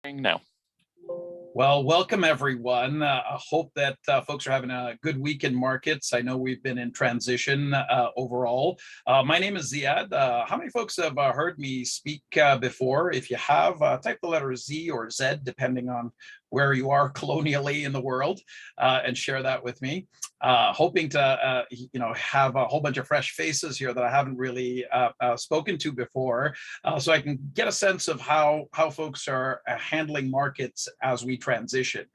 Now. Well, welcome everyone. I hope that folks are having a good week in markets. I know we've been in transition overall. My name is Ziad. How many folks have heard me speak before? If you have, type the letter Z or Z, depending on where you are colonially in the world, and share that with me. Hoping to have a whole bunch of fresh faces here that I haven't really spoken to before, so I can get a sense of how folks are handling markets as we transition.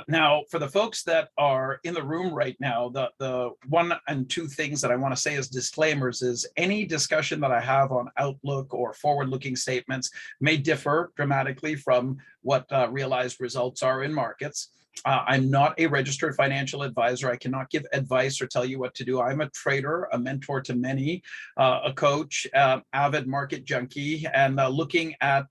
Now, for the folks that are in the room right now, the one and two things that I want to say as disclaimers is any discussion that I have on outlook or forward-looking statements may differ dramatically from what realized results are in markets. I'm not a registered financial advisor. I cannot give advice or tell you what to do. I'm a trader, a mentor to many, a coach, avid market junkie, and looking at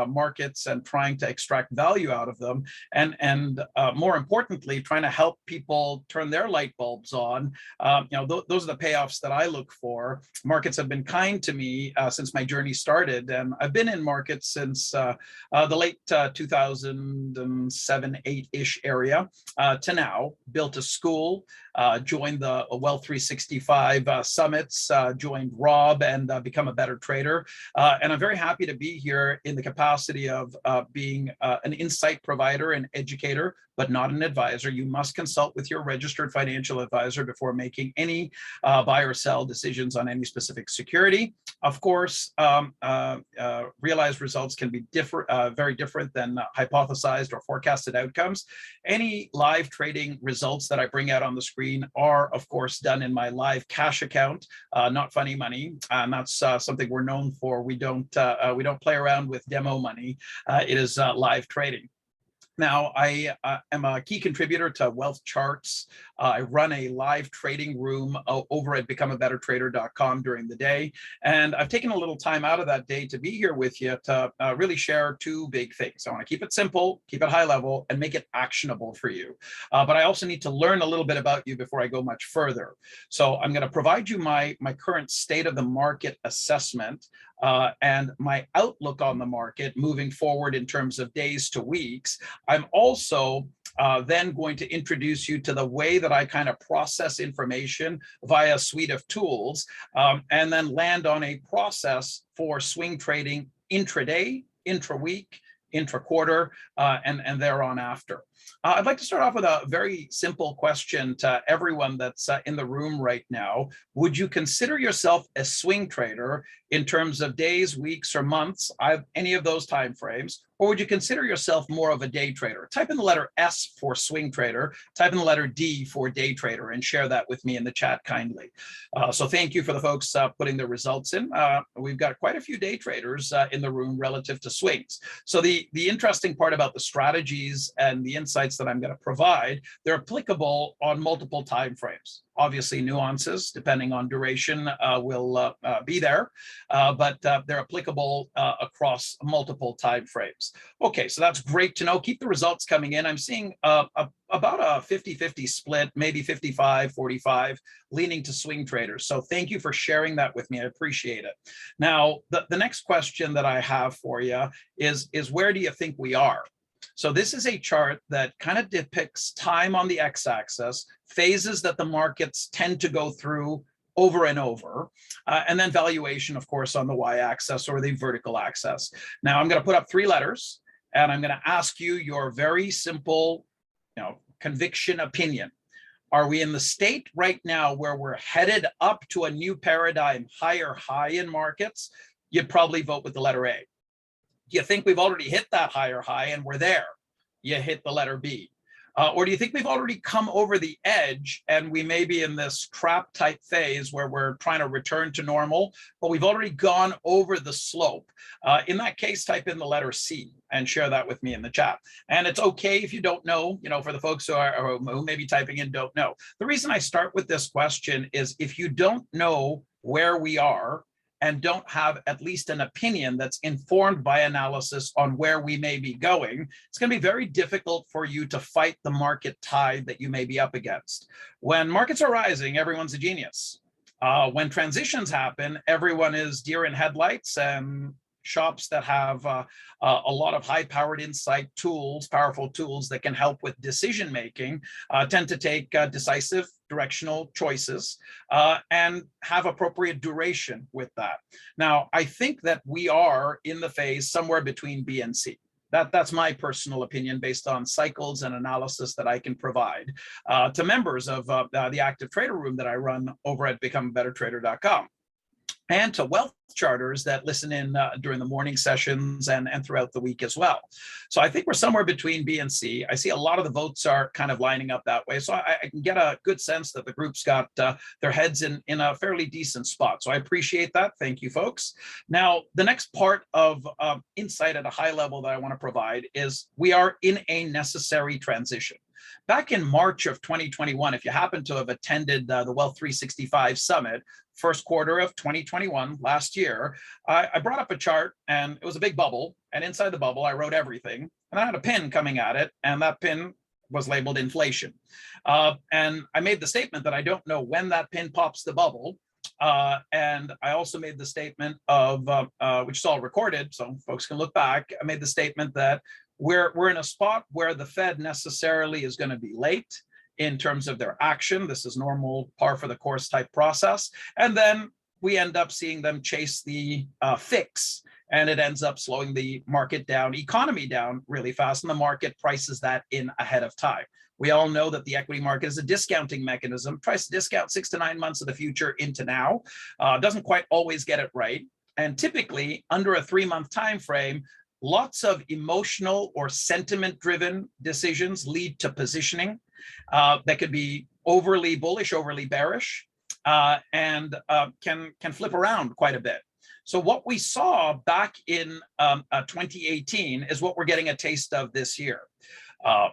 markets and trying to extract value out of them. And more importantly, trying to help people turn their light bulbs on. Those are the payoffs that I look for. Markets have been kind to me since my journey started. And I've been in markets since the late 2007, 8-ish area to now. Built a school, joined the Wealth 365 summits, joined Rob, and become a better trader. And I'm very happy to be here in the capacity of being an insight provider and educator, but not an advisor. You must consult with your registered financial advisor before making any buy or sell decisions on any specific security. Of course, realized results can be very different than hypothesized or forecasted outcomes. Any live trading results that I bring out on the screen are, of course, done in my live cash account, not funny money. And that's something we're known for. We don't play around with demo money. It is live trading. Now, I am a key contributor to Wealth Charts. I run a live trading room over at becomeabettertrader.com during the day. And I've taken a little time out of that day to be here with you to really share two big things. I want to keep it simple, keep it high level, and make it actionable for you. But I also need to learn a little bit about you before I go much further. So I'm going to provide you my current state of the market assessment and my outlook on the market moving forward in terms of days to weeks. I'm also then going to introduce you to the way that I kind of process information via a suite of tools, and then land on a process for swing trading intraday, intra-week, intra-quarter, and thereon after. I'd like to start off with a very simple question to everyone that's in the room right now. Would you consider yourself a swing trader in terms of days, weeks, or months, any of those time frames? Or would you consider yourself more of a day trader? Type in the letter S for swing trader, type in the letter D for day trader, and share that with me in the chat kindly. So thank you for the folks putting the results in. We've got quite a few day traders in the room relative to swings. So the interesting part about the strategies and the insights that I'm going to provide, they're applicable on multiple time frames. Obviously, nuances depending on duration will be there, but they're applicable across multiple time frames. Okay, so that's great to know. Keep the results coming in. I'm seeing about a 50-50 split, maybe 55-45, leaning to swing traders. So thank you for sharing that with me. I appreciate it. Now, the next question that I have for you is where do you think we are? So this is a chart that kind of depicts time on the x-axis, phases that the markets tend to go through over and over, and then valuation, of course, on the y-axis or the vertical axis. Now, I'm going to put up three letters, and I'm going to ask you your very simple, conviction opinion. Are we in the state right now where we're headed up to a new paradigm, higher high in markets? You'd probably vote with the letter A. Do you think we've already hit that higher high and we're there? You hit the letter B. Or do you think we've already come over the edge and we may be in this trap type phase where we're trying to return to normal, but we've already gone over the slope? In that case, type in the letter C and share that with me in the chat. And it's okay if you don't know, for the folks who may be typing in don't know. The reason I start with this question is if you don't know where we are, and don't have at least an opinion that's informed by analysis on where we may be going, it's going to be very difficult for you to fight the market tide that you may be up against. When markets are rising, everyone's a genius. When transitions happen, everyone is deer in headlights and shops that have a lot of high-powered insight tools, powerful tools that can help with decision making, tend to take decisive directional choices and have appropriate duration with that. Now, I think that we are in the phase somewhere between B and C. That's my personal opinion based on cycles and analysis that I can provide to members of the active trader room that I run over at BecomeABetterTrader.com. And to wealth charters that listen in during the morning sessions and throughout the week as well. So I think we're somewhere between B and C. I see a lot of the votes are kind of lining up that way. So I can get a good sense that the group's got their heads in a fairly decent spot. So I appreciate that. Thank you, folks. Now, the next part of insight at a high level that I want to provide is we are in a necessary transition. Back in March of 2021, if you happen to have attended the Wealth 365 Summit, first quarter of 2021, last year, I brought up a chart and it was a big bubble. And inside the bubble, I wrote everything. And I had a pin coming at it. And that pin was labeled inflation. And I made the statement that I don't know when that pin pops the bubble. And I also made the statement of, which is all recorded, so folks can look back. I made the statement that we're in a spot where the Fed necessarily is going to be late in terms of their action. This is normal par for the course type process. And then we end up seeing them chase the fix, and it ends up slowing the market down, economy down really fast, and the market prices that in ahead of time. We all know that the equity market is a discounting mechanism, tries to discount 6 to 9 months of the future into now, doesn't quite always get it right. And typically under a 3-month time frame, lots of emotional or sentiment-driven decisions lead to positioning that could be overly bullish, overly bearish, and can flip around quite a bit. So what we saw back in 2018 is what we're getting a taste of this year.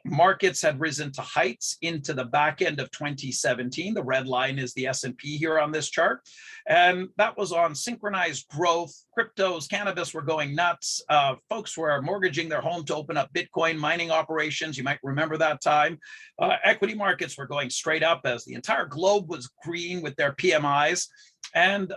Markets had risen to heights into the back end of 2017. The red line is the S&P here on this chart. And that was on synchronized growth. Cryptos, cannabis were going nuts. Folks were mortgaging their home to open up Bitcoin mining operations. You might remember that time. Equity markets were going straight up as the entire globe was green with their PMIs. And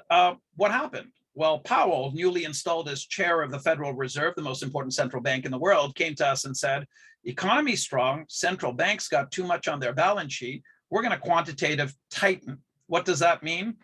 what happened? Well, Powell, newly installed as chair of the Federal Reserve, the most important central bank in the world, came to us and said, economy's strong, central banks got too much on their balance sheet, we're going to quantitative tighten. What does that mean?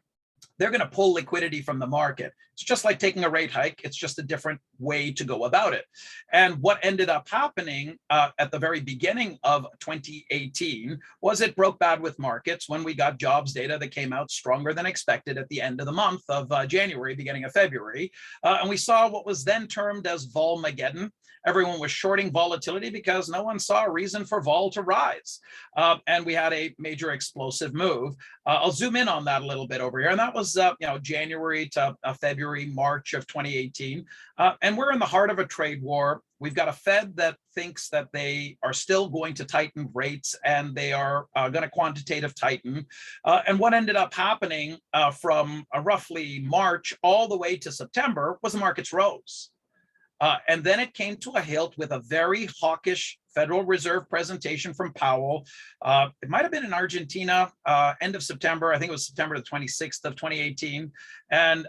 They're going to pull liquidity from the market. It's just like taking a rate hike. It's just a different way to go about it. And what ended up happening at the very beginning of 2018 was it broke bad with markets when we got jobs data that came out stronger than expected at the end of the month of January, beginning of February. And we saw what was then termed as Volmageddon. Everyone was shorting volatility because no one saw a reason for vol to rise. And we had a major explosive move. I'll zoom in on that a little bit over here. And that was January to February, March of 2018. And we're in the heart of a trade war. We've got a Fed that thinks that they are still going to tighten rates and they are going to quantitative tighten. And what ended up happening from roughly March all the way to September was the markets rose. And then it came to a halt with a very hawkish Federal Reserve presentation from Powell. It might have been in Argentina, end of September. I think it was September the 26th of 2018. And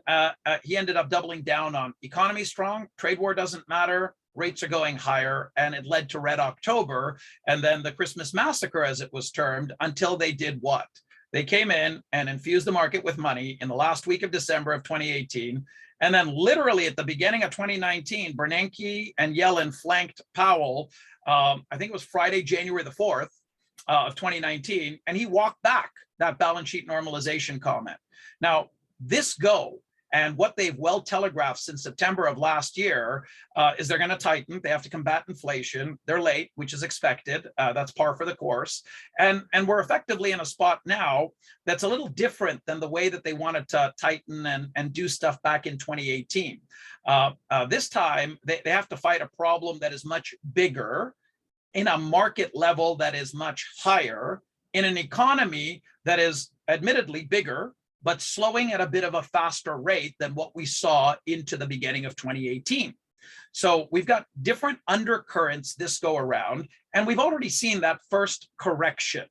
he ended up doubling down on economy strong, trade war doesn't matter, rates are going higher, and it led to Red October. And then the Christmas massacre, as it was termed, until they did what? They came in and infused the market with money in the last week of December of 2018. And then literally at the beginning of 2019, Bernanke and Yellen flanked Powell. I think it was Friday, January the 4th of 2019. And he walked back that balance sheet normalization comment. Now, this go and what they've well telegraphed since September of last year is they're going to tighten. They have to combat inflation. They're late, which is expected. That's par for the course. And we're effectively in a spot now that's a little different than the way that they wanted to tighten and do stuff back in 2018. This time, they have to fight a problem that is much bigger in a market level that is much higher, in an economy that is admittedly bigger, but slowing at a bit of a faster rate than what we saw into the beginning of 2018. So we've got different undercurrents this go around, and we've already seen that first correction.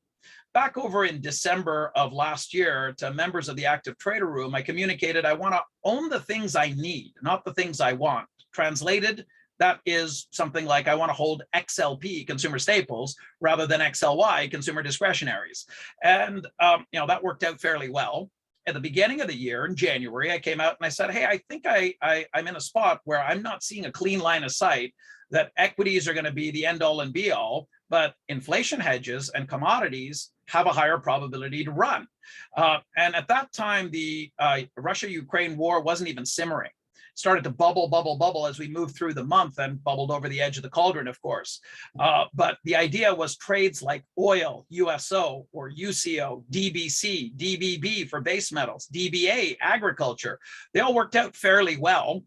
back over in December of last year to members of the Active Trader Room, I communicated I want to own the things I need, not the things I want. Translated, that is something like I want to hold XLP, consumer staples, rather than XLY, consumer discretionaries. And that worked out fairly well. At the beginning of the year, in January, I came out and I said, hey, I think I'm in a spot where I'm not seeing a clean line of sight that equities are going to be the end all and be all, but inflation hedges and commodities have a higher probability to run. And at that time, the Russia-Ukraine war wasn't even simmering. Started to bubble as we moved through the month and bubbled over the edge of the cauldron, of course. But the idea was trades like oil, USO or UCO, DBC, DBB for base metals, DBA, agriculture. They all worked out fairly well.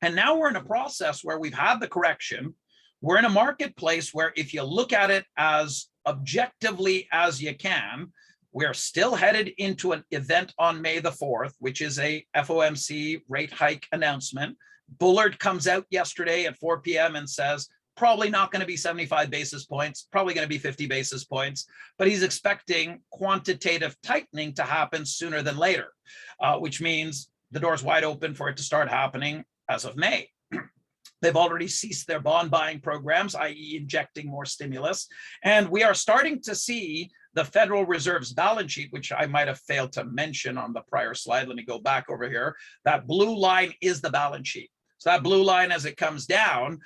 And now we're in a process where we've had the correction. We're in a marketplace where if you look at it as objectively as you can, we're still headed into an event on May the 4th, which is a FOMC rate hike announcement. Bullard comes out yesterday at 4 p.m. and says, probably not going to be 75 basis points, probably going to be 50 basis points, but he's expecting quantitative tightening to happen sooner than later, which means the door's wide open for it to start happening as of May. They've already ceased their bond buying programs, i.e. injecting more stimulus. And we are starting to see the Federal Reserve's balance sheet, which I might have failed to mention on the prior slide. Let me go back over here. That blue line is the balance sheet. So that blue line as it comes down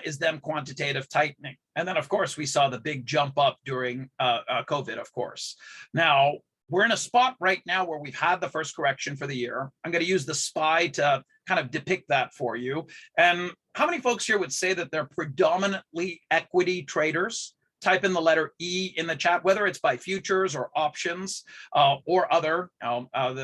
is them quantitative tightening. And then, of course, we saw the big jump up during COVID, of course. Now, we're in a spot right now where we've had the first correction for the year. I'm going to use the SPY to kind of depict that for you. And how many folks here would say that they're predominantly equity traders? Type in the letter E in the chat, whether it's by futures or options or other.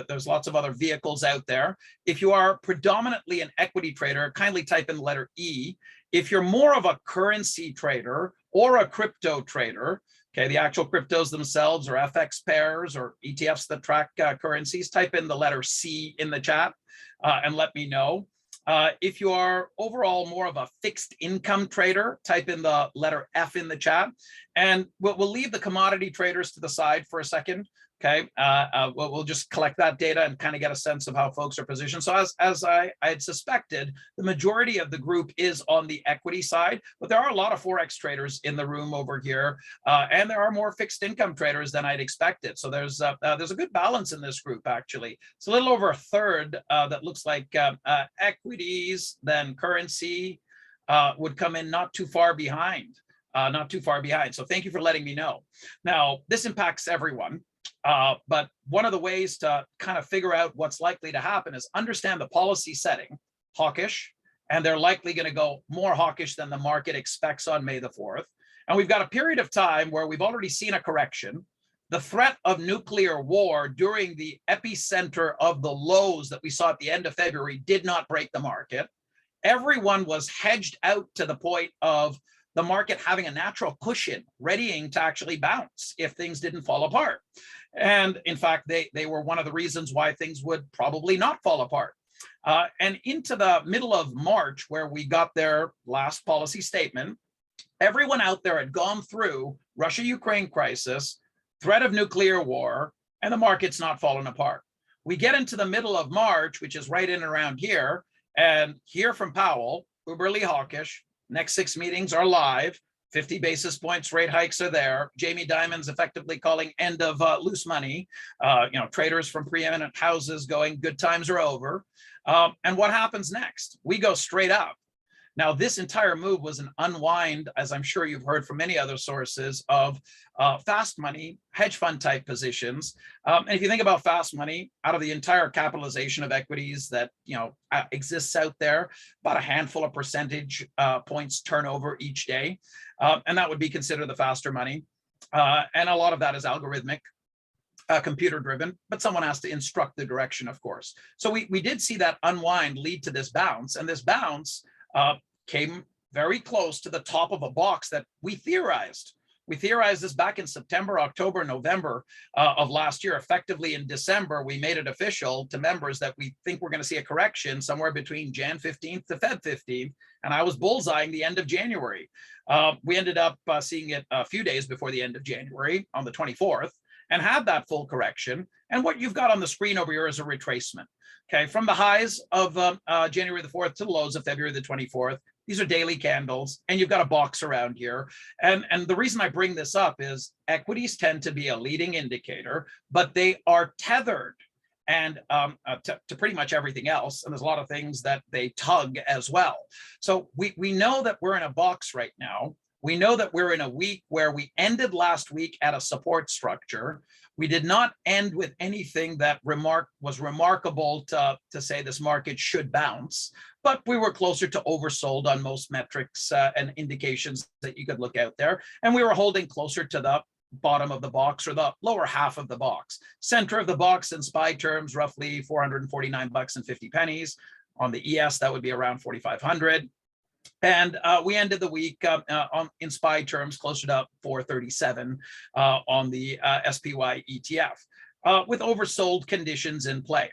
There's lots of other vehicles out there. If you are predominantly an equity trader, kindly type in the letter E. If you're more of a currency trader or a crypto trader, okay, the actual cryptos themselves or FX pairs or ETFs that track currencies, type in the letter C in the chat and let me know. If you are overall more of a fixed income trader, type in the letter F in the chat. And we'll leave the commodity traders to the side for a second. Okay, we'll just collect that data and kind of get a sense of how folks are positioned. So as I had suspected, the majority of the group is on the equity side, but there are a lot of Forex traders in the room over here, and there are more fixed income traders than I'd expected. So there's a good balance in this group, actually. It's a little over a third that looks like equities, then currency would come in not too far behind, So thank you for letting me know. Now, this impacts everyone. But one of the ways to kind of figure out what's likely to happen is understand the policy setting, hawkish, and they're likely going to go more hawkish than the market expects on May the 4th. And we've got a period of time where we've already seen a correction. The threat of nuclear war during the epicenter of the lows that we saw at the end of February did not break the market. Everyone was hedged out to the point of the market having a natural cushion, readying to actually bounce if things didn't fall apart. And in fact, they were one of the reasons why things would probably not fall apart. And into the middle of March, where we got their last policy statement, everyone out there had gone through Russia-Ukraine crisis, threat of nuclear war, and the market's not fallen apart. We get into the middle of March, which is right in and around here, and hear from Powell, uberly hawkish. Next 6 meetings are live. 50 basis points rate hikes are there. Jamie Dimon's effectively calling end of loose money. Traders from preeminent houses going, good times are over. And what happens next? We go straight up. Now, this entire move was an unwind, as I'm sure you've heard from many other sources, of fast money, hedge fund type positions. And if you think about fast money, out of the entire capitalization of equities that exists out there, about a handful of percentage points turnover each day. And that would be considered the faster money. And a lot of that is algorithmic, computer driven, but someone has to instruct the direction, of course. So we did see that unwind lead to this bounce, and this bounce came very close to the top of a box that we theorized. We theorized this back in September, October, November of last year. Effectively in December, we made it official to members that we think we're going to see a correction somewhere between Jan 15th to Feb 15th. and I was bullseyeing the end of January. We ended up seeing it a few days before the end of January on the 24th and had that full correction. And what you've got on the screen over here is a retracement. Okay, from the highs of January the 4th to the lows of February the 24th. These are daily candles, and you've got a box around here. And the reason I bring this up is equities tend to be a leading indicator, but they are tethered and to pretty much everything else. And there's a lot of things that they tug as well. So we know that we're in a box right now. We know that we're in a week where we ended last week at a support structure. We did not end with anything that was remarkable to say this market should bounce, but we were closer to oversold on most metrics and indications that you could look out there. And we were holding closer to the bottom of the box or the lower half of the box. Center of the box in SPY terms, roughly $449.50. On the ES, that would be around 4,500. And we ended the week in SPY terms closer to 437 on the SPY ETF with oversold conditions in play.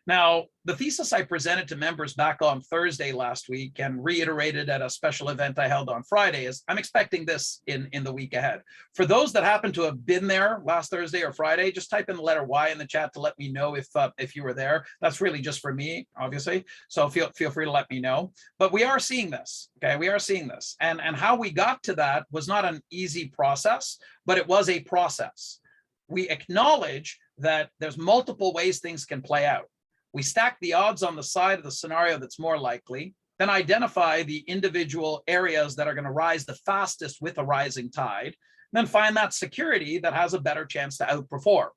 Now, the thesis I presented to members back on Thursday last week and reiterated at a special event I held on Friday is I'm expecting this in the week ahead. For those that happen to have been there last Thursday or Friday, just type in the letter Y in the chat to let me know if you were there. That's really just for me, obviously. So feel free to let me know. But we are seeing this, okay? We are seeing this. And how we got to that was not an easy process, but it was a process. We acknowledge that there's multiple ways things can play out. We stack the odds on the side of the scenario that's more likely, then identify the individual areas that are going to rise the fastest with a rising tide, then find that security that has a better chance to outperform.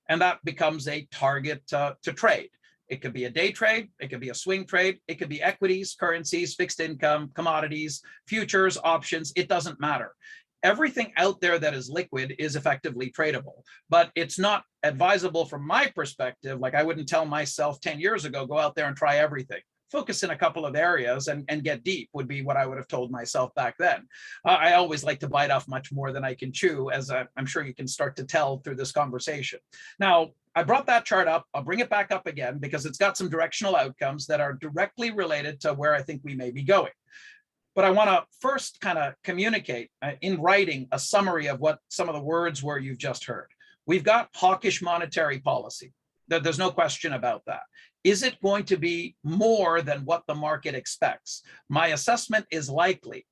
And that becomes a target to trade. It could be a day trade, it could be a swing trade, it could be equities, currencies, fixed income, commodities, futures, options, it doesn't matter. Everything out there that is liquid is effectively tradable, but it's not advisable from my perspective. Like I wouldn't tell myself 10 years ago, go out there and try everything. Focus in a couple of areas and get deep would be what I would have told myself back then. I always like to bite off much more than I can chew, as I'm sure you can start to tell through this conversation. Now, I brought that chart up. I'll bring it back up again because it's got some directional outcomes that are directly related to where I think we may be going. But I want to first kind of communicate in writing a summary of what some of the words were you've just heard. We've got hawkish monetary policy. There's no question about that. Is it going to be more than what the market expects? My assessment is likely.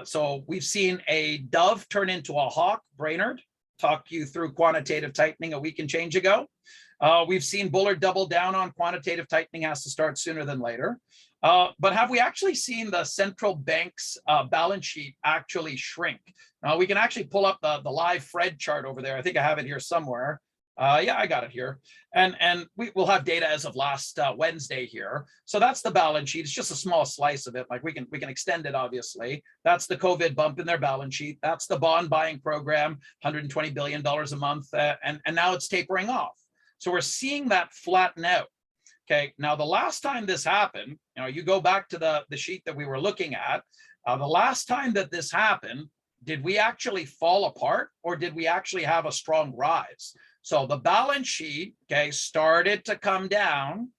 So we've seen a dove turn into a hawk. Brainerd talked you through quantitative tightening a week and change ago. We've seen Bullard double down on quantitative tightening has to start sooner than later. But have we actually seen the central bank's balance sheet actually shrink? We can actually pull up the live Fred chart over there. I think I have it here somewhere. Yeah, I got it here. And we'll have data as of last Wednesday here. So that's the balance sheet. It's just a small slice of it. Like we can extend it, obviously. That's the COVID bump in their balance sheet. That's the bond buying program, $120 billion a month. And now it's tapering off. So we're seeing that flatten out. Okay, now the last time this happened, you go back to the sheet that we were looking at, the last time that this happened, did we actually fall apart or did we actually have a strong rise? So the balance sheet, okay, started to come down,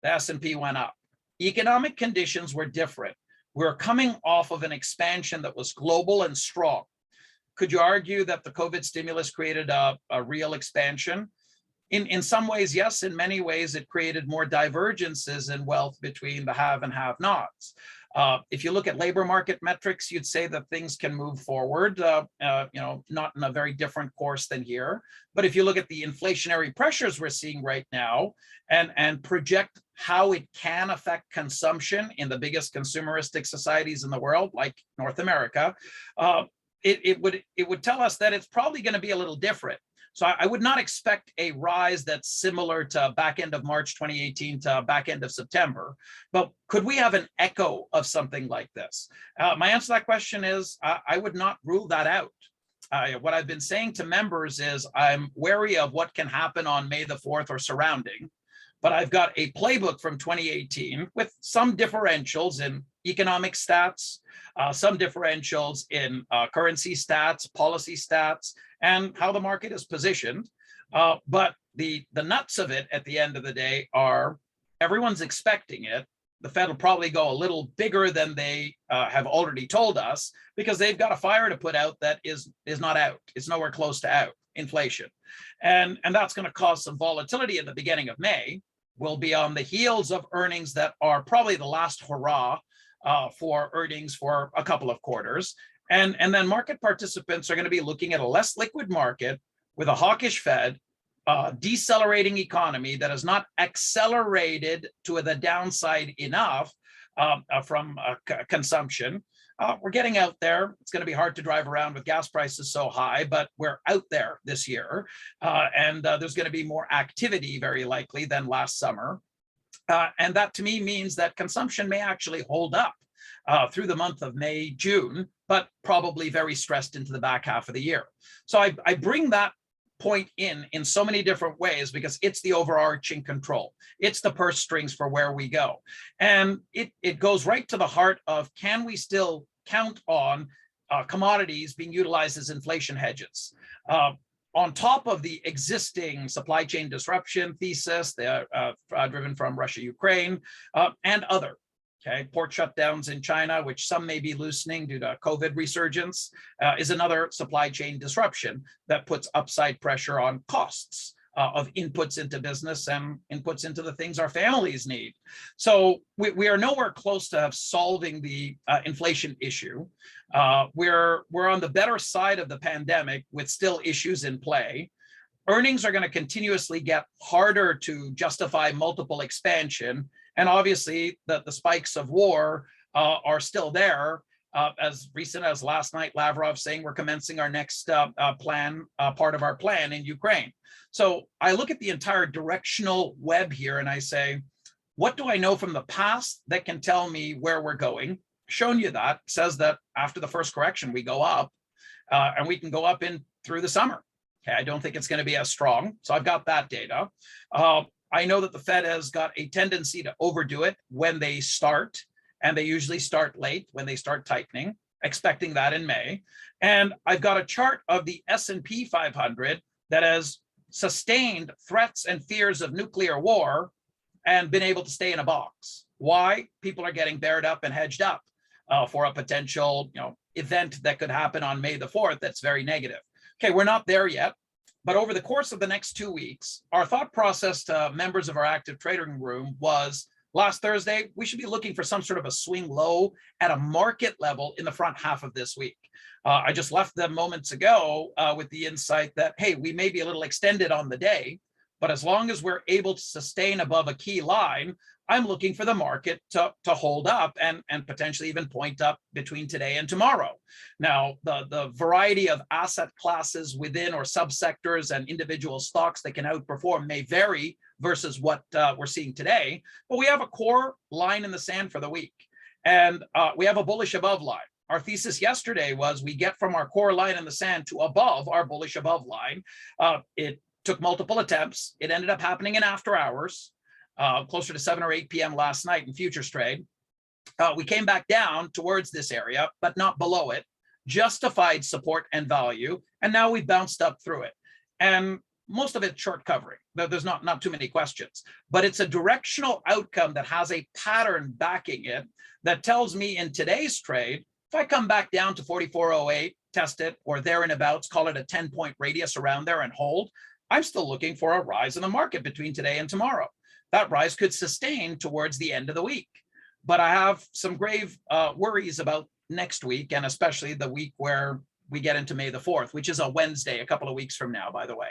the S&P went up. Economic conditions were different. We're coming off of an expansion that was global and strong. Could you argue that the COVID stimulus created a real expansion? In some ways, yes. In many ways, it created more divergences in wealth between the have and have-nots. If you look at labor market metrics, you'd say that things can move forward, not in a very different course than here. But if you look at the inflationary pressures we're seeing right now and project how it can affect consumption in the biggest consumeristic societies in the world, like North America, it would tell us that it's probably going to be a little different. So I would not expect a rise that's similar to back end of March 2018 to back end of September. But could we have an echo of something like this? My answer to that question is I would not rule that out. What I've been saying to members is I'm wary of what can happen on May the 4th or surrounding. But I've got a playbook from 2018 with some differentials in economic stats, some differentials in currency stats, policy stats, and how the market is positioned. But the nuts of it at the end of the day are everyone's expecting it. the Fed will probably go a little bigger than they have already told us, because they've got a fire to put out that is not out. It's nowhere close to out, inflation. And that's going to cause some volatility in the beginning of May. We'll be on the heels of earnings that are probably the last hurrah for earnings for a couple of quarters. And then market participants are going to be looking at a less liquid market with a hawkish Fed, decelerating economy that has not accelerated to the downside enough from consumption. We're getting out there. It's going to be hard to drive around with gas prices so high, but we're out there this year. And there's going to be more activity, very likely, than last summer. And that, to me, means that consumption may actually hold up through the month of May, June, but probably very stressed into the back half of the year. So I bring that point in so many different ways, because it's the overarching control. It's the purse strings for where we go. And it goes right to the heart of, can we still count on commodities being utilized as inflation hedges? On top of the existing supply chain disruption thesis, driven from Russia, Ukraine, and other. Okay, port shutdowns in China, which some may be loosening due to COVID resurgence, is another supply chain disruption that puts upside pressure on costs of inputs into business and inputs into the things our families need. So we are nowhere close to solving the inflation issue. We're on the better side of the pandemic with still issues in play. Earnings are going to continuously get harder to justify multiple expansion. And obviously, the spikes of war are still there. As recent as last night, Lavrov saying we're commencing our next part of our plan in Ukraine. So I look at the entire directional web here and I say, what do I know from the past that can tell me where we're going? Shown you that, says that after the first correction, we go up, and we can go up in through the summer. Okay, I don't think it's going to be as strong. So I've got that data. I know that the Fed has got a tendency to overdo it when they start, and they usually start late when they start tightening, expecting that in May. And I've got a chart of the S&P 500 that has sustained threats and fears of nuclear war and been able to stay in a box. Why? People are getting bared up and hedged up for a potential event that could happen on May the 4th that's very negative. Okay, we're not there yet. But over the course of the next 2 weeks, our thought process to members of our active trading room was, last Thursday, we should be looking for some sort of a swing low at a market level in the front half of this week. I just left them moments ago with the insight that, hey, we may be a little extended on the day, but as long as we're able to sustain above a key line, I'm looking for the market to hold up and potentially even point up between today and tomorrow. Now, the variety of asset classes within or subsectors and individual stocks that can outperform may vary versus what we're seeing today, but we have a core line in the sand for the week. And we have a bullish above line. Our thesis yesterday was we get from our core line in the sand to above our bullish above line. It took multiple attempts. It ended up happening in after hours. Closer to 7 or 8 p.m. last night in futures trade. We came back down towards this area, but not below it, justified support and value, and now we've bounced up through it. And most of it short covering. There's not too many questions, but it's a directional outcome that has a pattern backing it that tells me in today's trade, if I come back down to 44.08, test it, or there and abouts, call it a 10-point radius around there and hold, I'm still looking for a rise in the market between today and tomorrow. That rise could sustain towards the end of the week. But I have some grave worries about next week, and especially the week where we get into May the 4th, which is a Wednesday, a couple of weeks from now, by the way.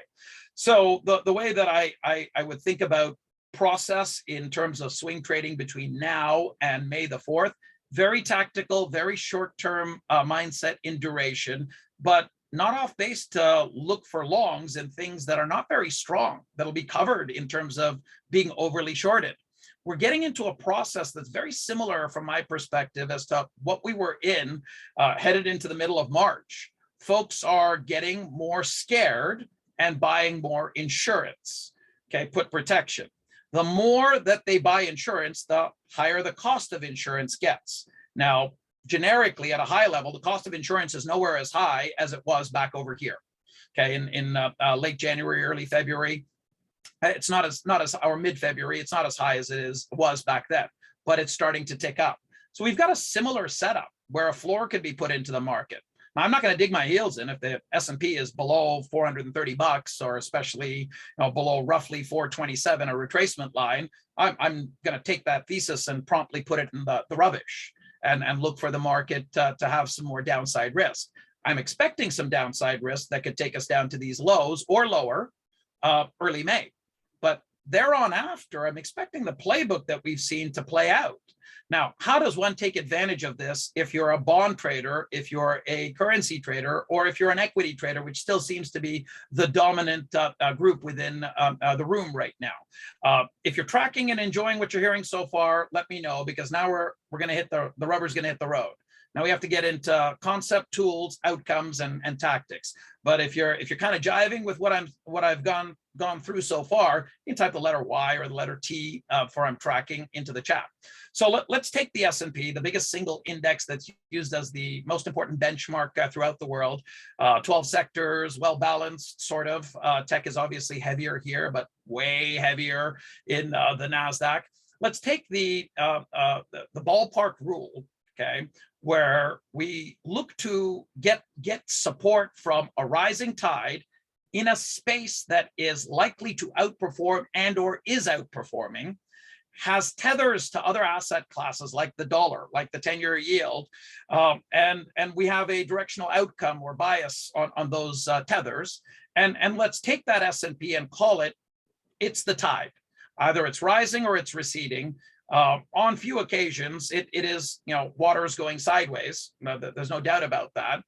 So the way that I would think about process in terms of swing trading between now and May the 4th, very tactical, very short-term mindset in duration, but not off base to look for longs in things that are not very strong, that'll be covered in terms of being overly shorted. We're getting into a process that's very similar from my perspective as to what we were in headed into the middle of March. Folks are getting more scared and buying more insurance, okay, put protection. The more that they buy insurance, the higher the cost of insurance gets. Now, generically, at a high level, the cost of insurance is nowhere as high as it was back over here. Okay, in late January, early February, it's not as or mid-February, it's not as high as it was back then. but it's starting to tick up. So we've got a similar setup where a floor could be put into the market. Now, I'm not going to dig my heels in if the S&P is below 430 bucks, or especially below roughly 427, a retracement line. I'm going to take that thesis and promptly put it in the rubbish and look for the market to have some more downside risk. I'm expecting some downside risk that could take us down to these lows or lower early May. But thereon after, I'm expecting the playbook that we've seen to play out. Now, how does one take advantage of this if you're a bond trader, if you're a currency trader, or if you're an equity trader, which still seems to be the dominant group within the room right now? If you're tracking and enjoying what you're hearing so far, let me know, because now we're going to hit the rubber's going to hit the road. Now we have to get into concept, tools, outcomes, and tactics. But if you're kind of jiving with what I've gone through so far, you can type the letter Y or the letter T for I'm tracking into the chat. So let's take the S&P, the biggest single index that's used as the most important benchmark throughout the world. 12 sectors, well balanced, sort of. Tech is obviously heavier here, but way heavier in the NASDAQ. Let's take the ballpark rule, okay, where we look to get support from a rising tide in a space that is likely to outperform and or is outperforming, has tethers to other asset classes like the dollar, like the 10-year yield, and we have a directional outcome or bias on those tethers. And let's take that S&P and call it's the tide. Either it's rising or it's receding. On few occasions, it is, water is going sideways. There's no doubt about that.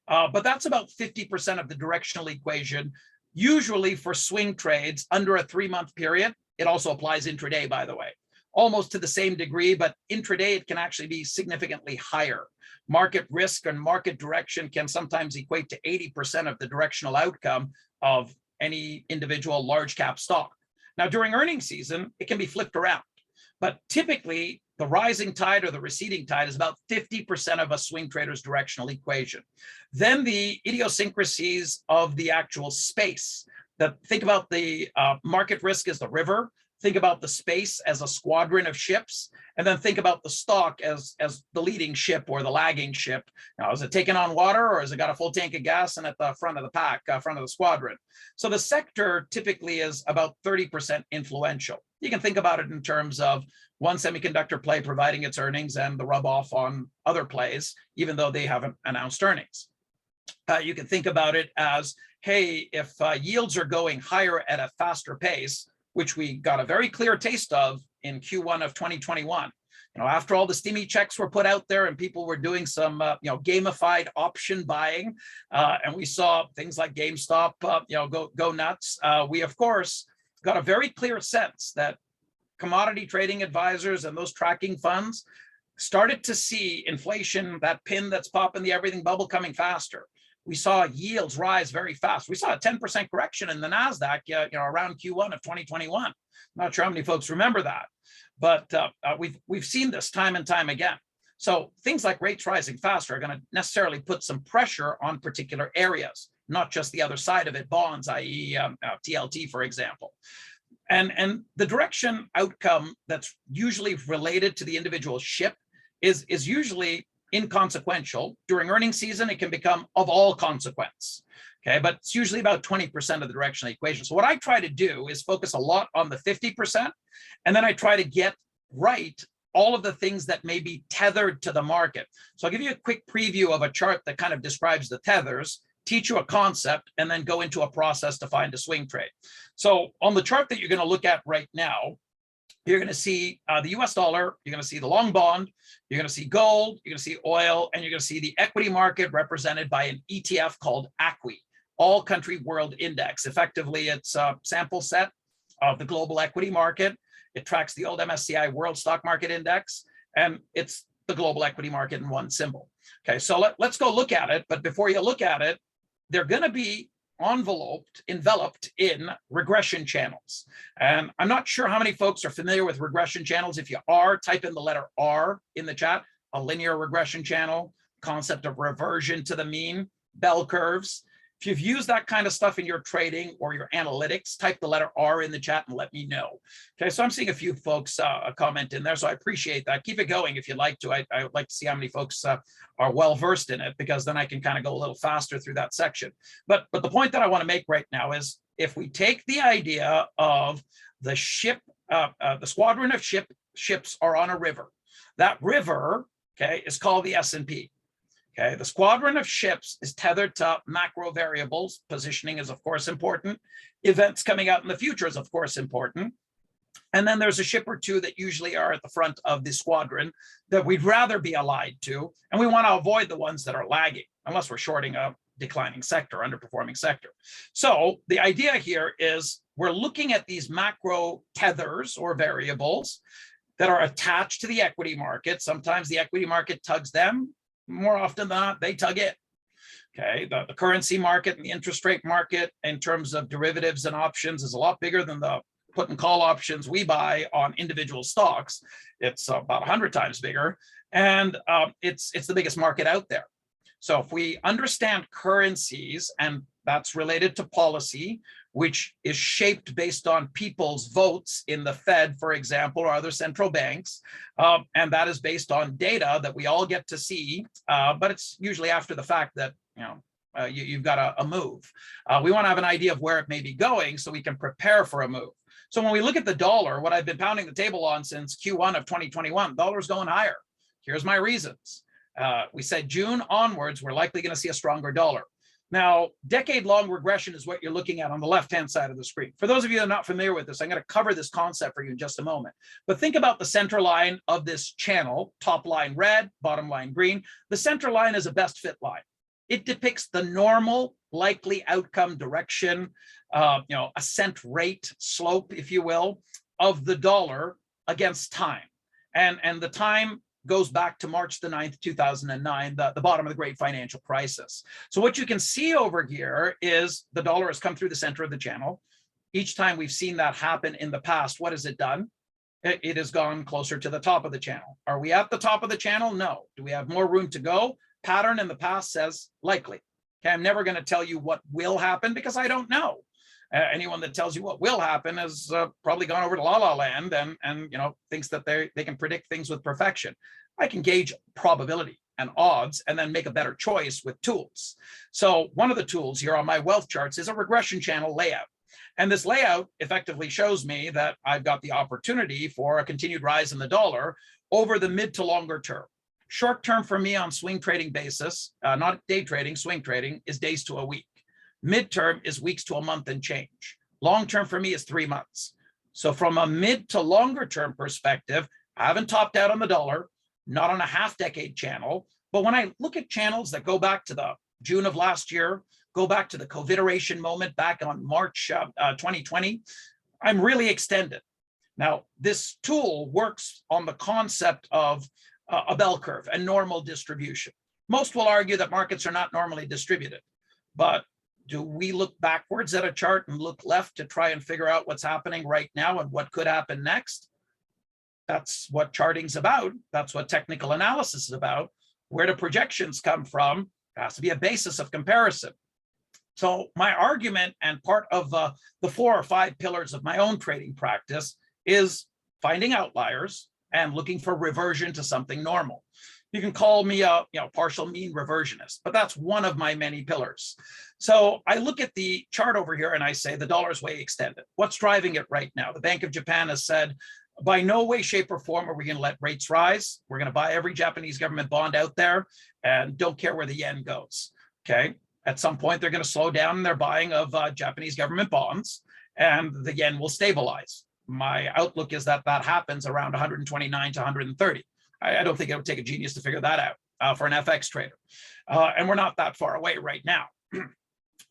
But that's about 50% of the directional equation, usually for swing trades under a 3-month period. It also applies intraday, by the way, almost to the same degree, but intraday, it can actually be significantly higher. Market risk and market direction can sometimes equate to 80% of the directional outcome of any individual large cap stock. Now, during earnings season, it can be flipped around. But typically, the rising tide or the receding tide is about 50% of a swing trader's directional equation. Then the idiosyncrasies of the actual space. Think about the market risk as the river. Think about the space as a squadron of ships, and then think about the stock as the leading ship or the lagging ship. Now, is it taking on water, or has it got a full tank of gas and at the front of the pack, front of the squadron? So the sector typically is about 30% influential. You can think about it in terms of one semiconductor play providing its earnings and the rub off on other plays, even though they haven't announced earnings. You can think about it as, hey, if yields are going higher at a faster pace, which we got a very clear taste of in Q1 of 2021. After all the steamy checks were put out there and people were doing some, gamified option buying, and we saw things like GameStop, go nuts. We, of course, got a very clear sense that commodity trading advisors and those tracking funds started to see inflation, that pin that's popping the everything bubble, coming faster. We saw yields rise very fast. We saw a 10% correction in the NASDAQ, around Q1 of 2021. Not sure how many folks remember that, but we've seen this time and time again. So things like rates rising faster are going to necessarily put some pressure on particular areas, not just the other side of it, bonds, i.e. TLT, for example. And the direction outcome that's usually related to the individual ship is usually inconsequential. During earnings season, it can become of all consequence. Okay, but it's usually about 20% of the directional equation. So what I try to do is focus a lot on the 50%, and then I try to get right all of the things that may be tethered to the market. So I'll give you a quick preview of a chart that kind of describes the tethers, teach you a concept, and then go into a process to find a swing trade. So on the chart that you're going to look at right now, you're going to see the US dollar, you're going to see the long bond, you're going to see gold, you're going to see oil, and you're going to see the equity market represented by an ETF called ACWI, All Country World Index. Effectively, it's a sample set of the global equity market. It tracks the old MSCI World Stock Market Index, and it's the global equity market in one symbol. Okay, so let's go look at it. But before you look at it, they're going to be enveloped in regression channels. And I'm not sure how many folks are familiar with regression channels. If you are, type in the letter R in the chat. A linear regression channel, concept of reversion to the mean, bell curves. If you've used that kind of stuff in your trading or your analytics, type the letter R in the chat and let me know. Okay, so I'm seeing a few folks comment in there, so I appreciate that. Keep it going if you'd like to. I would like to see how many folks are well versed in it, because then I can kind of go a little faster through that section. But the point that I want to make right now is, if we take the idea of the ship, the squadron of ships are on a river. That river, okay, is called the S&P. Okay, the squadron of ships is tethered to macro variables. Positioning is, of course, important. Events coming out in the future is, of course, important. And then there's a ship or two that usually are at the front of the squadron that we'd rather be allied to. And we want to avoid the ones that are lagging, unless we're shorting a declining sector, underperforming sector. So the idea here is we're looking at these macro tethers or variables that are attached to the equity market. Sometimes the equity market tugs them. More often than not, they tug it. Okay, the currency market and the interest rate market in terms of derivatives and options is a lot bigger than the put and call options we buy on individual stocks. It's about 100 times bigger, and it's the biggest market out there. So if we understand currencies, and that's related to policy, which is shaped based on people's votes in the Fed, for example, or other central banks. And that is based on data that we all get to see, but it's usually after the fact that, you've got a move. We want to have an idea of where it may be going so we can prepare for a move. So when we look at the dollar, what I've been pounding the table on since Q1 of 2021, dollar's going higher. Here's my reasons. We said June onwards, we're likely going to see a stronger dollar. Now, decade-long regression is what you're looking at on the left-hand side of the screen. For those of you that are not familiar with this, I'm going to cover this concept for you in just a moment. But think about the center line of this channel, top line red, bottom line green. The center line is a best fit line. It depicts the normal likely outcome direction, ascent rate, slope, if you will, of the dollar against time. And the time goes back to March the 9th, 2009, the bottom of the great financial crisis. So what you can see over here is the dollar has come through the center of the channel. Each time we've seen that happen in the past, what has it done? It has gone closer to the top of the channel. Are we at the top of the channel? No. Do we have more room to go? Pattern in the past says likely. Okay, I'm never going to tell you what will happen because I don't know. Anyone that tells you what will happen has probably gone over to La La Land and thinks that they can predict things with perfection. I can gauge probability and odds and then make a better choice with tools. So one of the tools here on my wealth charts is a regression channel layout. And this layout effectively shows me that I've got the opportunity for a continued rise in the dollar over the mid to longer term. Short term for me on swing trading basis, not day trading, swing trading, is days to a week. Midterm is weeks to a month and change. Long term for me is 3 months. So from a mid to longer term perspective, I haven't topped out on the dollar, not on a half-decade channel. But when I look at channels that go back to the June of last year, go back to the COVID-eration moment back on March 2020, I'm really extended. Now, this tool works on the concept of a bell curve and normal distribution. Most will argue that markets are not normally distributed, but do we look backwards at a chart and look left to try and figure out what's happening right now and what could happen next? That's what charting's about. That's what technical analysis is about. Where do projections come from? It has to be a basis of comparison. So my argument and part of the 4 or 5 pillars of my own trading practice is finding outliers and looking for reversion to something normal. You can call me a partial mean reversionist, but that's one of my many pillars. So I look at the chart over here and I say the dollar's way extended. What's driving it right now? The Bank of Japan has said, by no way, shape, or form are we going to let rates rise. We're going to buy every Japanese government bond out there and don't care where the yen goes. Okay. At some point, they're going to slow down their buying of Japanese government bonds and the yen will stabilize. My outlook is that happens around 129 to 130. I don't think it would take a genius to figure that out for an FX trader. And we're not that far away right now.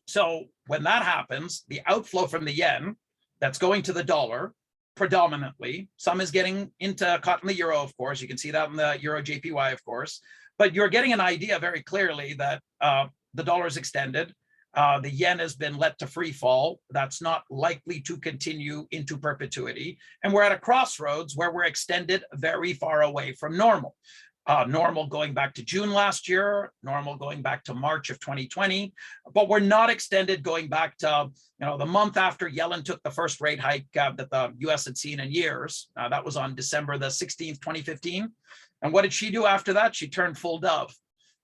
So when that happens, the outflow from the yen that's going to the dollar predominantly, some is getting into caught in the euro, of course. You can see that in the euro JPY, of course. But you're getting an idea very clearly that the dollar is extended. The yen has been let to free fall. That's not likely to continue into perpetuity. And we're at a crossroads where we're extended very far away from normal. normal going back to June last year, normal going back to March of 2020, but we're not extended going back to the month after Yellen took the first rate hike that the U.S. had seen in years. That was on December the 16th, 2015. And what did she do after that? She turned full dove,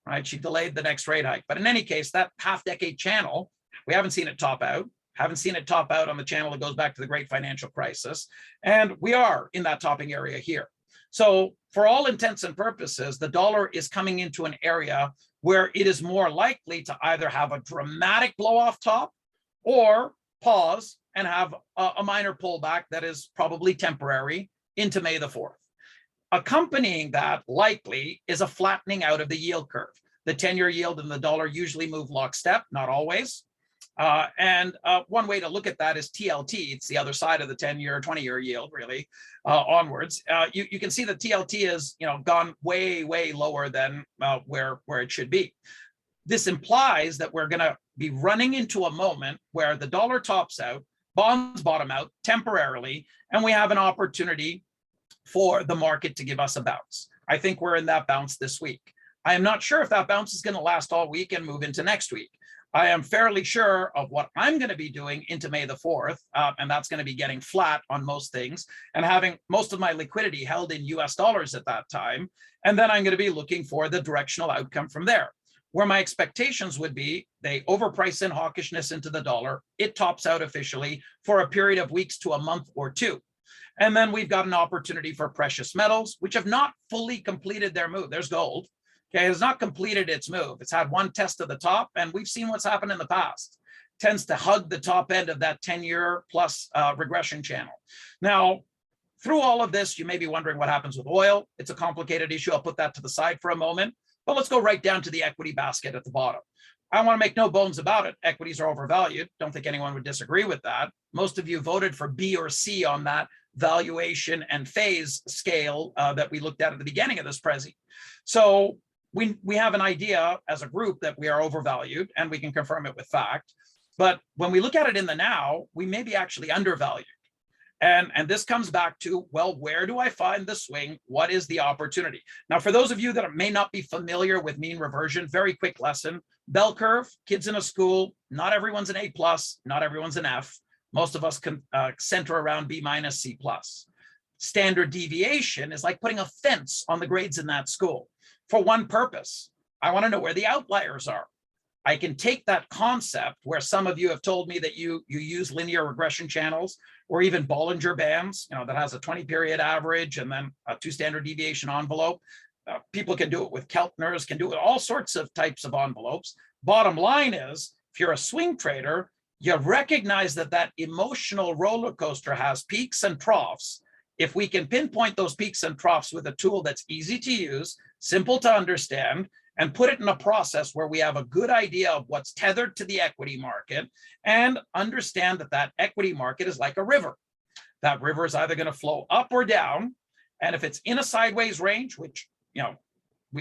right? She delayed the next rate hike. But in any case, that half-decade channel, we haven't seen it top out. Haven't seen it top out on the channel that goes back to the great financial crisis. And we are in that topping area here. So for all intents and purposes, the dollar is coming into an area where it is more likely to either have a dramatic blow off top or pause and have a minor pullback that is probably temporary into May the 4th. Accompanying that likely is a flattening out of the yield curve. The 10-year yield and the dollar usually move lockstep, not always. And one way to look at that is TLT. It's the other side of the 10-year, 20-year yield, really, onwards. You can see the TLT has gone way, way lower than where it should be. This implies that we're going to be running into a moment where the dollar tops out, bonds bottom out temporarily, and we have an opportunity for the market to give us a bounce. I think we're in that bounce this week. I am not sure if that bounce is going to last all week and move into next week. I am fairly sure of what I'm going to be doing into May the 4th, and that's going to be getting flat on most things and having most of my liquidity held in US dollars at that time. And then I'm going to be looking for the directional outcome from there, where my expectations would be they overprice in hawkishness into the dollar. It tops out officially for a period of weeks to a month or two. And then we've got an opportunity for precious metals, which have not fully completed their move. There's gold. Okay, it has not completed its move. It's had one test of the top, and we've seen what's happened in the past. Tends to hug the top end of that 10-year plus regression channel. Now, through all of this, you may be wondering what happens with oil. It's a complicated issue. I'll put that to the side for a moment. But let's go right down to the equity basket at the bottom. I want to make no bones about it. Equities are overvalued. Don't think anyone would disagree with that. Most of you voted for B or C on that valuation and phase scale that we looked at the beginning of this Prezi. So we have an idea as a group that we are overvalued, and we can confirm it with fact. But when we look at it in the now, we may be actually undervalued. And this comes back to, well, where do I find the swing? What is the opportunity? Now, for those of you that may not be familiar with mean reversion, very quick lesson. Bell curve, kids in a school, not everyone's an A+, not everyone's an F. Most of us can center around B-, C+. Standard deviation is like putting a fence on the grades in that school for one purpose. I want to know where the outliers are. I can take that concept where some of you have told me that you use linear regression channels or even Bollinger Bands, that has a 20-period average and then a 2 standard deviation envelope. People can do it with Keltners, can do it with all sorts of types of envelopes. Bottom line is, if you're a swing trader, you recognize that emotional roller coaster has peaks and troughs. If we can pinpoint those peaks and troughs with a tool that's easy to use, simple to understand, and put it in a process where we have a good idea of what's tethered to the equity market and understand that equity market is like a river. That river is either going to flow up or down. And if it's in a sideways range, which,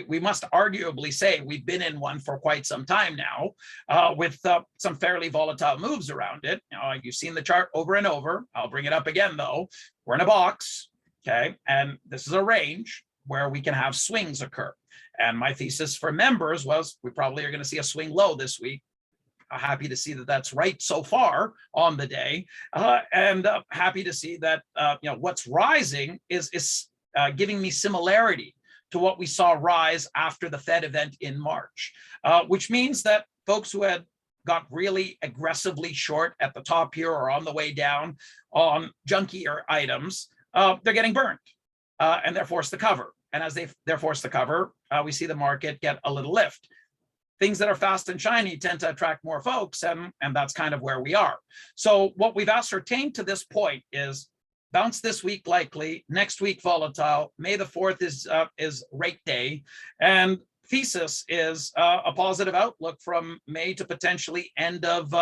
we must arguably say we've been in one for quite some time now, with some fairly volatile moves around it. You've seen the chart over and over. I'll bring it up again, though. We're in a box, okay? And this is a range where we can have swings occur. And my thesis for members was we probably are going to see a swing low this week. Happy to see that that's right so far on the day, and happy to see that what's rising is giving me similarity to what we saw rise after the Fed event in March, which means that folks who had got really aggressively short at the top here or on the way down on junkier items, they're getting burned and they're forced to cover. And as they're forced to cover, we see the market get a little lift. Things that are fast and shiny tend to attract more folks, and that's kind of where we are. So what we've ascertained to this point is bounce this week likely, next week volatile, May the 4th is rate day, and thesis is a positive outlook from May to potentially end of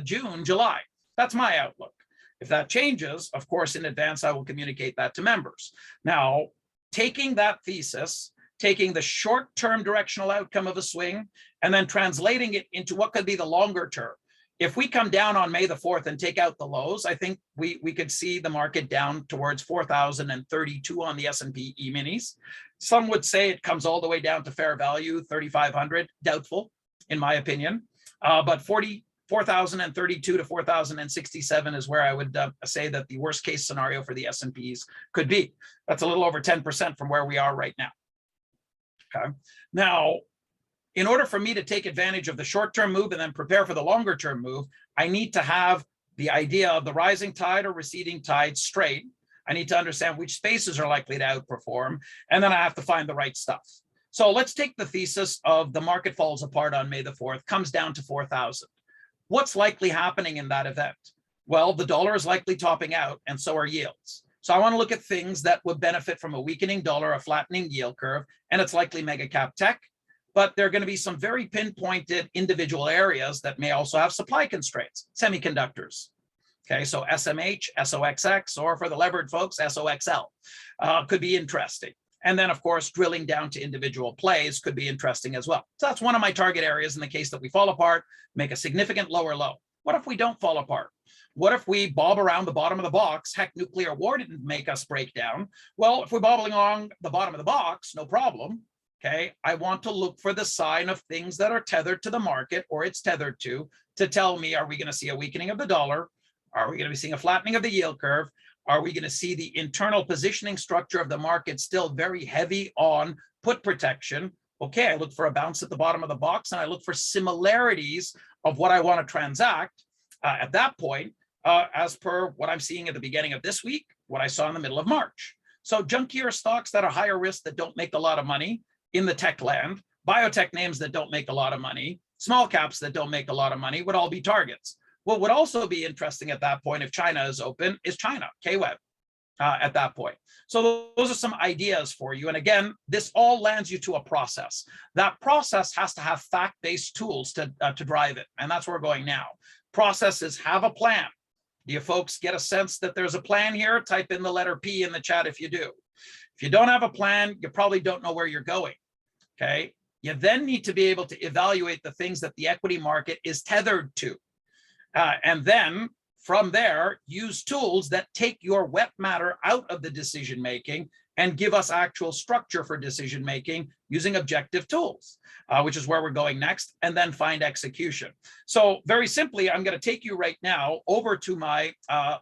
June, July. That's my outlook. If that changes, of course, in advance, I will communicate that to members. Now, taking that thesis, taking the short-term directional outcome of a swing, and then translating it into what could be the longer term. If we come down on May the 4th and take out the lows, I think we could see the market down towards 4,032 on the S&P E-minis. Some would say it comes all the way down to fair value, 3,500, doubtful, in my opinion. But 4,032 to 4,067 is where I would say that the worst case scenario for the S&Ps could be. That's a little over 10% from where we are right now. Okay. Now, in order for me to take advantage of the short-term move and then prepare for the longer-term move, I need to have the idea of the rising tide or receding tide straight. I need to understand which spaces are likely to outperform, and then I have to find the right stuff. So let's take the thesis of the market falls apart on May the 4th, comes down to 4,000. What's likely happening in that event? Well, the dollar is likely topping out, and so are yields. So I want to look at things that would benefit from a weakening dollar, a flattening yield curve, and it's likely mega cap tech. But there are going to be some very pinpointed individual areas that may also have supply constraints, semiconductors. Okay, so SMH, SOXX, or for the levered folks, SOXL could be interesting. And then, of course, drilling down to individual plays could be interesting as well. So that's one of my target areas in the case that we fall apart, make a significant lower low. What if we don't fall apart? What if we bob around the bottom of the box? Heck, nuclear war didn't make us break down. Well, if we're bobbling along the bottom of the box, no problem. Okay, I want to look for the sign of things that are tethered to the market or it's tethered to tell me, are we going to see a weakening of the dollar? Are we going to be seeing a flattening of the yield curve? Are we going to see the internal positioning structure of the market still very heavy on put protection? Okay, I look for a bounce at the bottom of the box and I look for similarities of what I want to transact at that point, as per what I'm seeing at the beginning of this week, what I saw in the middle of March. So junkier stocks that are higher risk that don't make a lot of money in the tech land, biotech names that don't make a lot of money, small caps that don't make a lot of money would all be targets. What would also be interesting at that point if China is open is China, KWEB at that point. So those are some ideas for you. And again, this all lands you to a process. That process has to have fact-based tools to drive it. And that's where we're going now. Processes have a plan. Do you folks get a sense that there's a plan here? Type in the letter P in the chat if you do. If you don't have a plan, you probably don't know where you're going, okay? You then need to be able to evaluate the things that the equity market is tethered to. And then from there, use tools that take your wet matter out of the decision-making and give us actual structure for decision-making using objective tools, which is where we're going next, and then find execution. So very simply, I'm going to take you right now over to my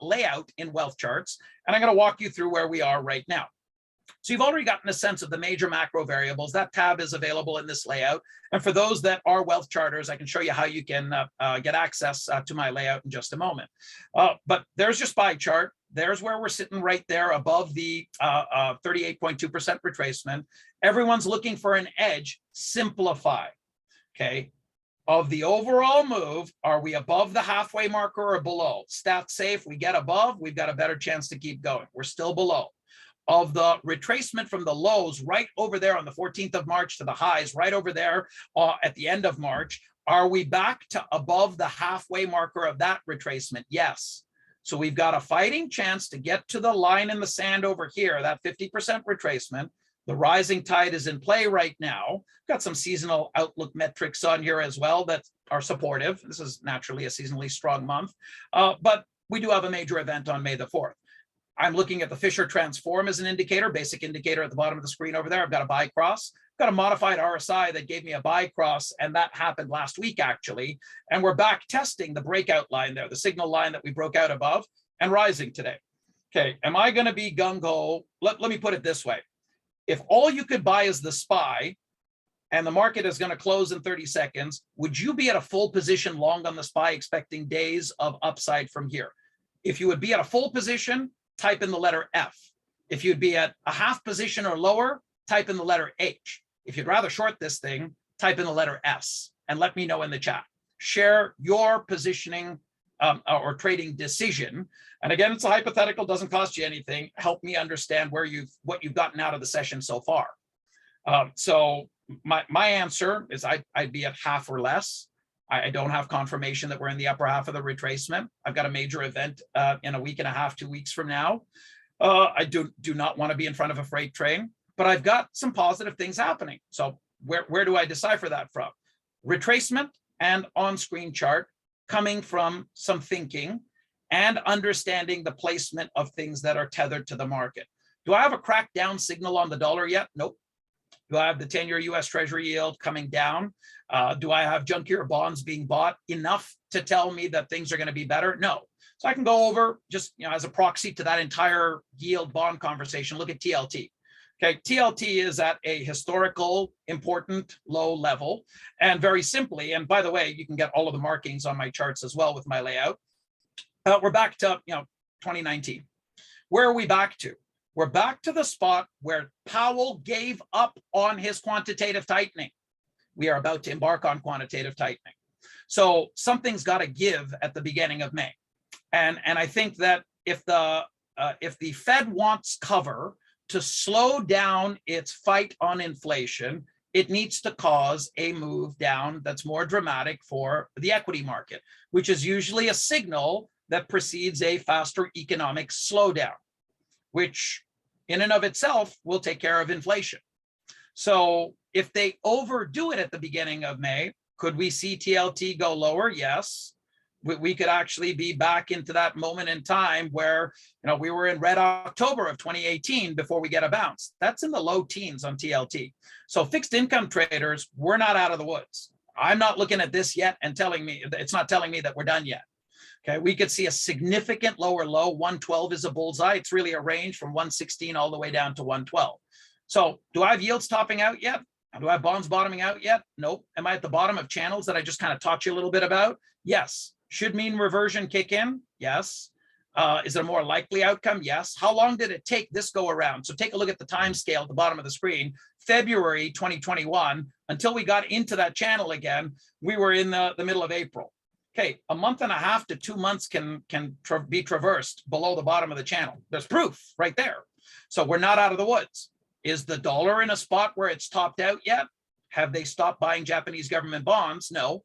layout in Wealth Charts, and I'm going to walk you through where we are right now. So you've already gotten a sense of the major macro variables. That tab is available in this layout. And for those that are wealth charters, I can show you how you can get access to my layout in just a moment. But there's your SPY chart. There's where we're sitting right there above the 38.2% retracement. Everyone's looking for an edge. Simplify, okay? Of the overall move, are we above the halfway marker or below? Stats say if we get above, we've got a better chance to keep going. We're still below. Of the retracement from the lows right over there on the 14th of March to the highs right over there at the end of March, are we back to above the halfway marker of that retracement? Yes. So we've got a fighting chance to get to the line in the sand over here, that 50% retracement. The rising tide is in play right now. Got some seasonal outlook metrics on here as well that are supportive. This is naturally a seasonally strong month, but we do have a major event on May the 4th. I'm looking at the Fisher Transform as an indicator, basic indicator at the bottom of the screen over there. I've got a buy cross, got a modified RSI that gave me a buy cross, and that happened last week actually. And we're back testing the breakout line there, the signal line that we broke out above and rising today. Okay, am I gonna be gung-ho? Let me put it this way. If all you could buy is the SPY and the market is gonna close in 30 seconds, would you be at a full position long on the SPY expecting days of upside from here? If you would be at a full position, type in the letter F. If you'd be at a half position or lower, type in the letter H. If you'd rather short this thing, type in the letter S and let me know in the chat. Share your positioning or trading decision. And again, it's a hypothetical, doesn't cost you anything. Help me understand what you've gotten out of the session so far. So my answer is I'd be at half or less. I don't have confirmation that we're in the upper half of the retracement. I've got a major event in a week and a half, 2 weeks from now. I do not want to be in front of a freight train, but I've got some positive things happening. So where do I decipher that from? Retracement and on-screen chart coming from some thinking and understanding the placement of things that are tethered to the market. Do I have a crack down signal on the dollar yet? Nope. Do I have the 10-year US Treasury yield coming down? Do I have junkier bonds being bought enough to tell me that things are going to be better? No. So I can go over just as a proxy to that entire yield bond conversation. Look at TLT. Okay, TLT is at a historical important low level, and very simply, and by the way, you can get all of the markings on my charts as well with my layout. We're back to 2019. Where are we back to? We're back to the spot where Powell gave up on his quantitative tightening. We are about to embark on quantitative tightening. So something's got to give at the beginning of May. And I think that if the Fed wants cover to slow down its fight on inflation, it needs to cause a move down that's more dramatic for the equity market, which is usually a signal that precedes a faster economic slowdown, which in and of itself will take care of inflation. So if they overdo it at the beginning of May, could we see TLT go lower? Yes. We could actually be back into that moment in time where we were in red October of 2018 before we get a bounce. That's in the low teens on TLT. So fixed income traders, we're not out of the woods. I'm not looking at this yet and it's not telling me that we're done yet. Okay, we could see a significant lower low. 112 is a bullseye. It's really a range from 116 all the way down to 112. So do I have yields topping out yet? Do I have bonds bottoming out yet? Nope. Am I at the bottom of channels that I just kind of taught you a little bit about? Yes. Should mean reversion kick in? Yes. Is it a more likely outcome? Yes. How long did it take this go around? So take a look at the time scale at the bottom of the screen. February 2021, until we got into that channel again, we were in the middle of April. Okay, a month and a half to 2 months can be traversed below the bottom of the channel. There's proof right there. So we're not out of the woods. Is the dollar in a spot where it's topped out yet? Have they stopped buying Japanese government bonds? No.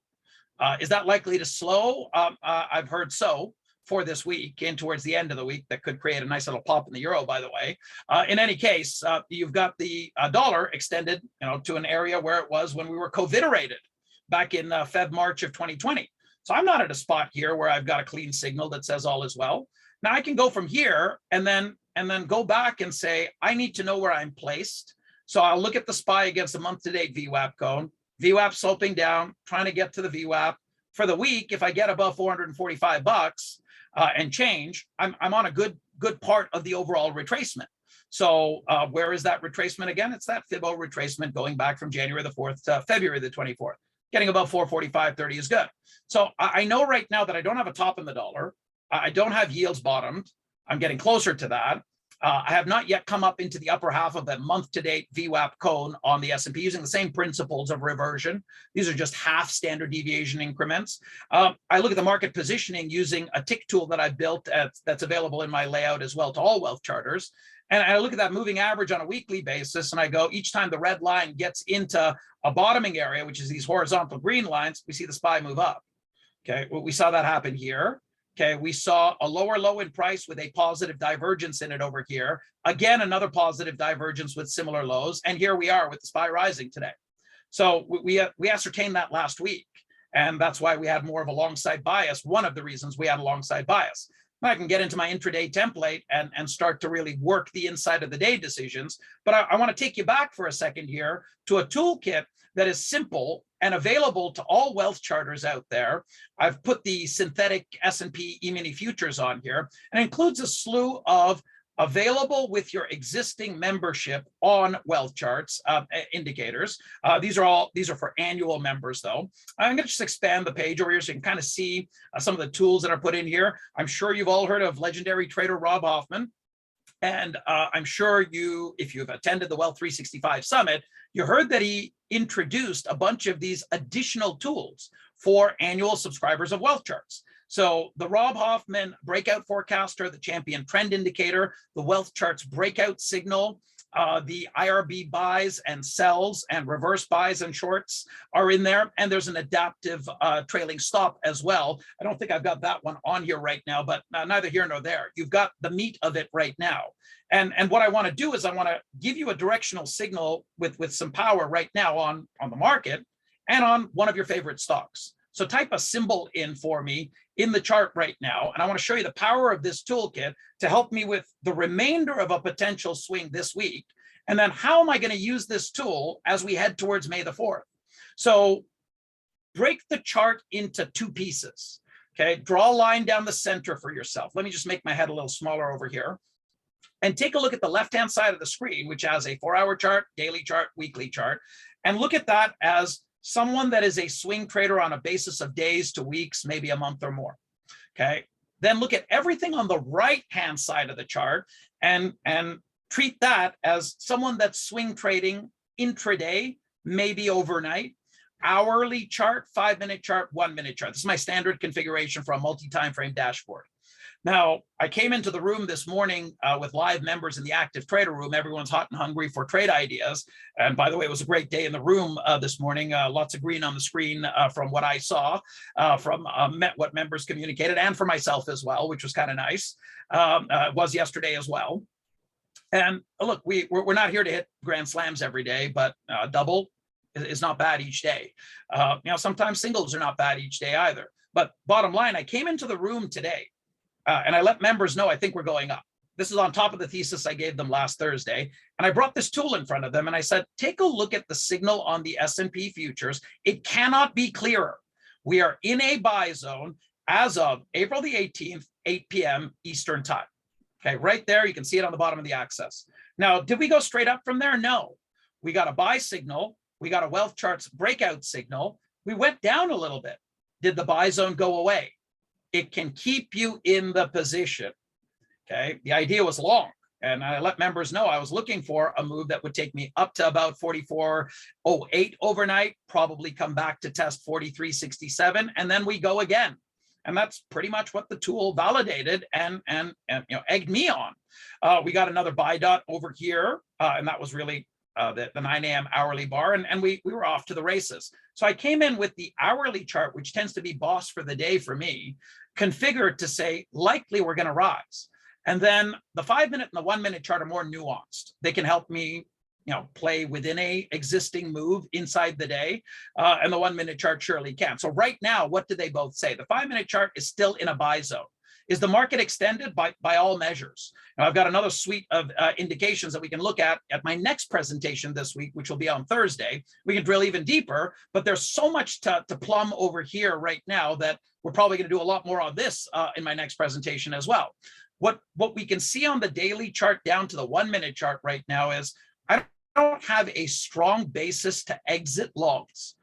Is that likely to slow? I've heard so for this week and towards the end of the week. That could create a nice little pop in the euro, by the way. In any case, you've got the dollar extended to an area where it was when we were COVID-erated back in March of 2020. So I'm not at a spot here where I've got a clean signal that says all is well. Now I can go from here and then go back and say, I need to know where I'm placed. So I'll look at the SPY against the month-to-date VWAP cone. VWAP sloping down, trying to get to the VWAP. For the week, if I get above $445 and change, I'm on a good part of the overall retracement. So where is that retracement again? It's that Fibbo retracement going back from January the 4th to February the 24th. Getting above 445.30 is good. So I know right now that I don't have a top in the dollar. I don't have yields bottomed. I'm getting closer to that. I have not yet come up into the upper half of that month-to-date VWAP cone on the S&P using the same principles of reversion. These are just half standard deviation increments. I look at the market positioning using a tick tool that I built that's available in my layout as well to all wealth charters. And I look at that moving average on a weekly basis, and I go, each time the red line gets into a bottoming area, which is these horizontal green lines, we see the SPY move up. Okay, well, we saw that happen here. Okay, we saw a lower low in price with a positive divergence in it over here. Again, another positive divergence with similar lows. And here we are with the SPY rising today. So we ascertained that last week. And that's why we had more of a long side bias. One of the reasons we had a long side bias. I can get into my intraday template and start to really work the inside of the day decisions. But I want to take you back for a second here to a toolkit that is simple and available to all wealth charters out there. I've put the synthetic S&P E-mini futures on here, and includes a slew of available with your existing membership on wealth charts indicators. These are for annual members though. I'm going to just expand the page over here so you can kind of see some of the tools that are put in here. I'm sure you've all heard of legendary trader Rob Hoffman. And I'm sure if you've attended the Wealth 365 Summit, you heard that he introduced a bunch of these additional tools for annual subscribers of wealth charts. So the Rob Hoffman breakout forecaster, the champion trend indicator, the wealth charts breakout signal, the IRB buys and sells and reverse buys and shorts are in there. And there's an adaptive trailing stop as well. I don't think I've got that one on here right now, but neither here nor there. You've got the meat of it right now. And what I want to do is I want to give you a directional signal with some power right now on the market and on one of your favorite stocks. So type a symbol in for me in the chart right now. And I want to show you the power of this toolkit to help me with the remainder of a potential swing this week. And then how am I going to use this tool as we head towards May the 4th? So break the chart into two pieces. Okay, draw a line down the center for yourself. Let me just make my head a little smaller over here. And take a look at the left-hand side of the screen, which has a 4-hour chart, daily chart, weekly chart, and look at that as someone that is a swing trader on a basis of days to weeks, maybe a month or more. Okay, then look at everything on the right-hand side of the chart and treat that as someone that's swing trading intraday, maybe overnight, hourly chart, 5-minute chart, 1-minute chart. This is my standard configuration for a multi-time frame dashboard. Now, I came into the room this morning with live members in the active trader room. Everyone's hot and hungry for trade ideas. And by the way, it was a great day in the room this morning. Lots of green on the screen from what I saw, from what members communicated, and for myself as well, which was kind of nice. Was yesterday as well. And look, we're not here to hit grand slams every day, but double is not bad each day. Sometimes singles are not bad each day either. But bottom line, I came into the room today and I let members know I think we're going up. This is on top of the thesis I gave them last Thursday. And I brought this tool in front of them and I said, take a look at the signal on the S&P futures. It cannot be clearer. We are in a buy zone as of April the 18th, 8 p.m. Eastern time. Okay, right there, you can see it on the bottom of the axis. Now, did we go straight up from there? No. We got a buy signal. We got a wealth charts breakout signal. We went down a little bit. Did the buy zone go away? It can keep you in the position. Okay, the idea was long. And I let members know I was looking for a move that would take me up to about 44.08 overnight, probably come back to test 43.67, and then we go again. And that's pretty much what the tool validated and egged me on. We got another buy dot over here, and that was really the 9 a.m. hourly bar, and we were off to the races. So I came in with the hourly chart, which tends to be boss for the day for me, configured to say likely we're going to rise. And then the 5-minute and the 1-minute chart are more nuanced. They can help me play within a existing move inside the day, and the 1-minute chart surely can. So right now, what do they both say? The 5-minute chart is still in a buy zone. Is the market extended? By all measures. Now, I've got another suite of indications that we can look at my next presentation this week, which will be on Thursday. We can drill even deeper, but there's so much to plumb over here right now that we're probably going to do a lot more on this in my next presentation as well. What we can see on the daily chart down to the 1-minute chart right now is I don't have a strong basis to exit longs.